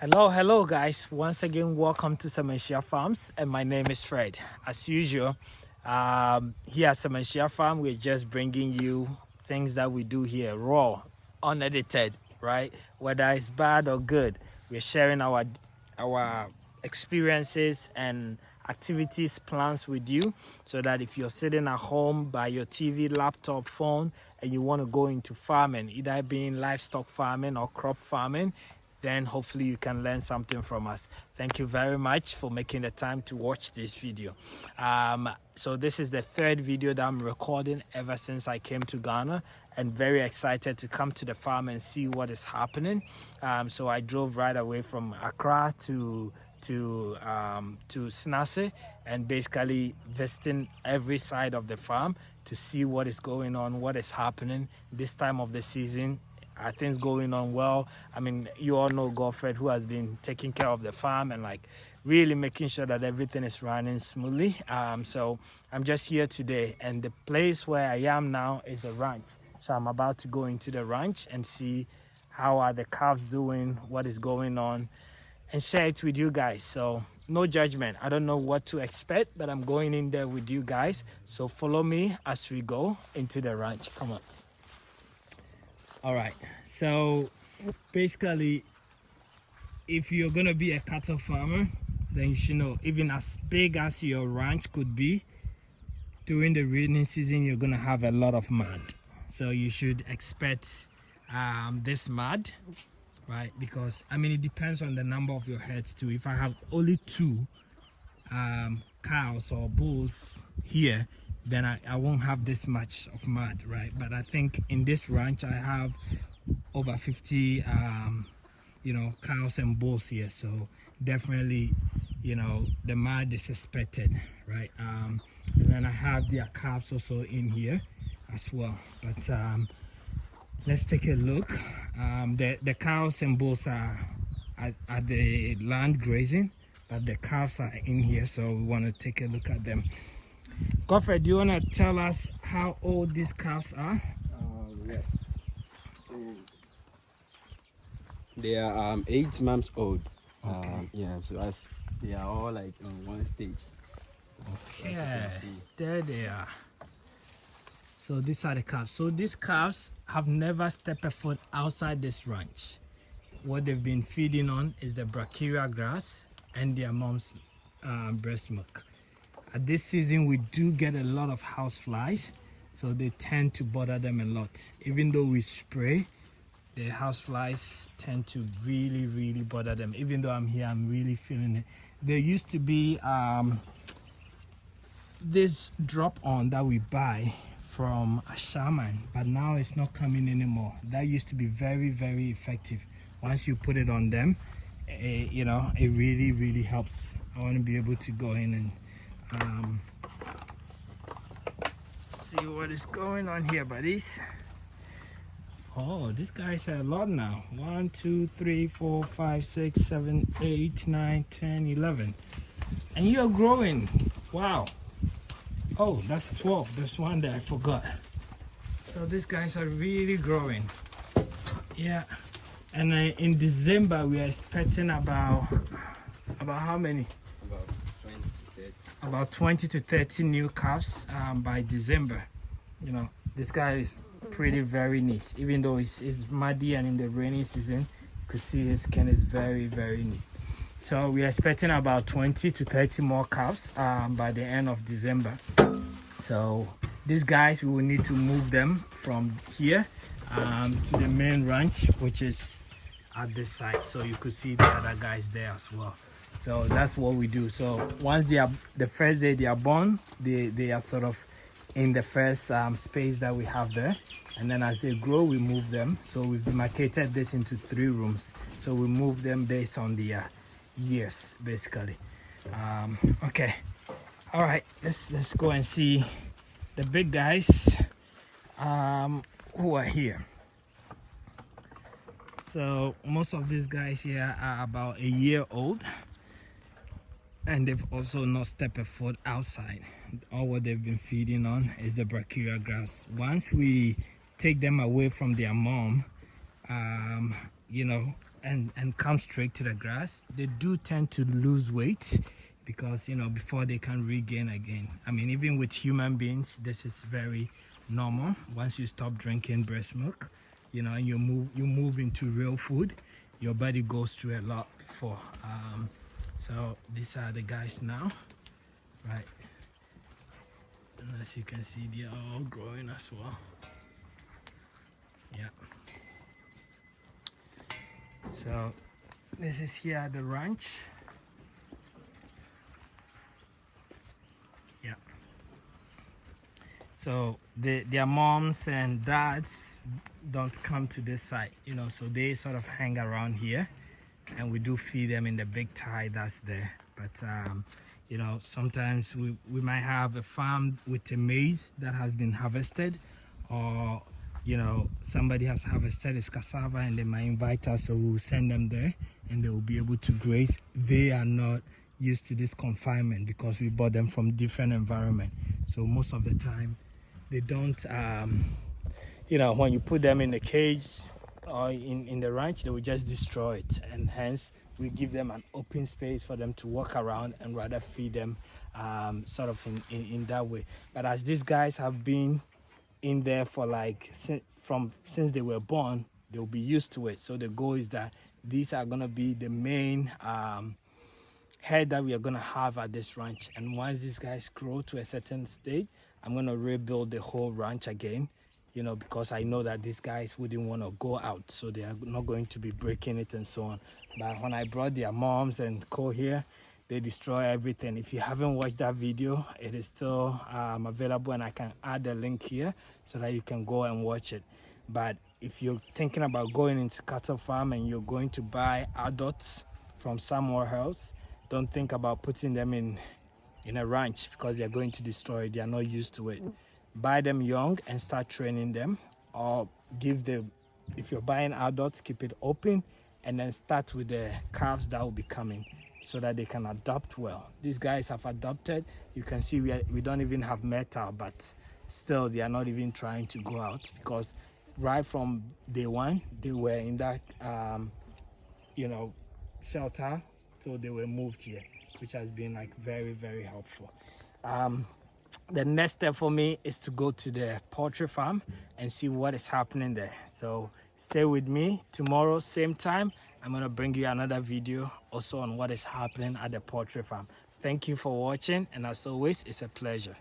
Hello guys. Once again, welcome to Sementia Farms, and my name is Fred. As usual, here at Sementia Farm, we're just bringing you things that we do here, raw, unedited, right? Whether it's bad or good, we're sharing our experiences and activities plans with you, so that if you're sitting at home by your TV, laptop, phone, and you want to go into farming, either being livestock farming or crop farming, then hopefully you can learn something from us. Thank you very much for making the time to watch this video. So this is the third video that I'm recording ever since I came to Ghana, and very excited to come to the farm and see what is happening. So I drove right away from Accra to Snase, and basically visiting every side of the farm to see what is going on, what is happening this time of the season. Are things going on well? I mean, you all know Godfred, who has been taking care of the farm and like really making sure that everything is running smoothly. So I'm just here today, and the place where I am now is the ranch. So I'm about to go into the ranch and see how are the calves doing, what is going on, and share it with you guys. So no judgment. I don't know what to expect, but I'm going in there with you guys. So follow me as we go into the ranch. Come on. All right, so basically, if you're gonna be a cattle farmer, then you should know, even as big as your ranch could be, during the rainy season you're gonna have a lot of mud. So you should expect this mud, right? Because I mean, it depends on the number of your heads too. If I have only two cows or bulls here, then I won't have this much of mud, right? But I think in this ranch I have over 50 cows and bulls here, so definitely the mud is expected, right? And then I have their calves also in here as well. But let's take a look. The cows and bulls are at the land grazing, but the calves are in here, so we want to take a look at them. Godfred, do you want to tell us how old these calves are? Yeah. They are 8 months old. Okay. So as they are all like on one stage. Okay, there they are. So these are the calves. So these calves have never stepped a foot outside this ranch. What they've been feeding on is the brachiaria grass and their mom's breast milk. At this season, we do get a lot of house flies, so they tend to bother them a lot. Even though we spray, the house flies tend to really bother them. Even though I'm here, I'm really feeling it. There used to be this drop on that we buy from a shaman, but now it's not coming anymore. That used to be very effective. Once you put it on them, it really helps. I want to be able to go in and see what is going on here, buddies. Oh, this guy's a lot now. 1 2 3 4 5 6 7 8 9 10 11, and you're growing. Wow. Oh, that's 12. There's one that I forgot. So these guys are really growing. Yeah. And in December we are expecting about how many? About 20 to 30 new calves by December. This guy is very neat. Even though it's muddy and in the rainy season, you could see his skin is very neat. So we are expecting about 20 to 30 more calves by the end of December. So these guys, we will need to move them from here to the main ranch, which is at this side. So you could see the other guys there as well. So that's what we do. So once they are, the first day they are born, they are sort of in the first space that we have there, and then as they grow we move them. So we've demarcated this into 3 rooms, so we move them based on the years basically. Okay, all right, let's go and see the big guys who are here. So most of these guys here are about a year old, and they've also not stepped a foot outside. All what they've been feeding on is the brachiaria grass. Once we take them away from their mom, and come straight to the grass, they do tend to lose weight because, you know, before they can regain again. I mean, even with human beings, this is very normal. Once you stop drinking breast milk, you know, and you move into real food, your body goes through a lot before. So these are the guys now, right? And as you can see, they are all growing as well. Yeah. So this is here at the ranch. Yeah. So their moms and dads don't come to this side, you know, so they sort of hang around here, and we do feed them in the big tie that's there. But you know, sometimes we might have a farm with a maize that has been harvested, or you know, somebody has harvested his cassava and they might invite us, so we'll send them there and they will be able to graze. They are not used to this confinement because we bought them from different environment, so most of the time they don't you know, when you put them in a cage or in the ranch, they will just destroy it, and hence we give them an open space for them to walk around and rather feed them sort of in that way. But as these guys have been in there for like since they were born, they'll be used to it. So the goal is that these are going to be the main herd that we are going to have at this ranch. And once these guys grow to a certain stage, I'm going to rebuild the whole ranch again, you know, because I know that these guys wouldn't want to go out, so they are not going to be breaking it and so on. But when I brought their moms and co here, they destroy everything. If you haven't watched that video, it is still available, and I can add the link here so that you can go and watch it. But if you're thinking about going into cattle farm and you're going to buy adults from somewhere else, don't think about putting them in a ranch because they're going to destroy it. They are not used to it. Buy them young and start training them, or give them, if you're buying adults, keep it open and then start with the calves that will be coming so that they can adapt well. These guys have adopted. You can see we don't even have metal, but still they are not even trying to go out because right from day one they were in that you know, shelter, so they were moved here, which has been like very, very helpful. The next step for me is to go to the poultry farm and see what is happening there. So stay with me. Tomorrow, same time, I'm going to bring you another video also on what is happening at the poultry farm. Thank you for watching, and as always, it's a pleasure.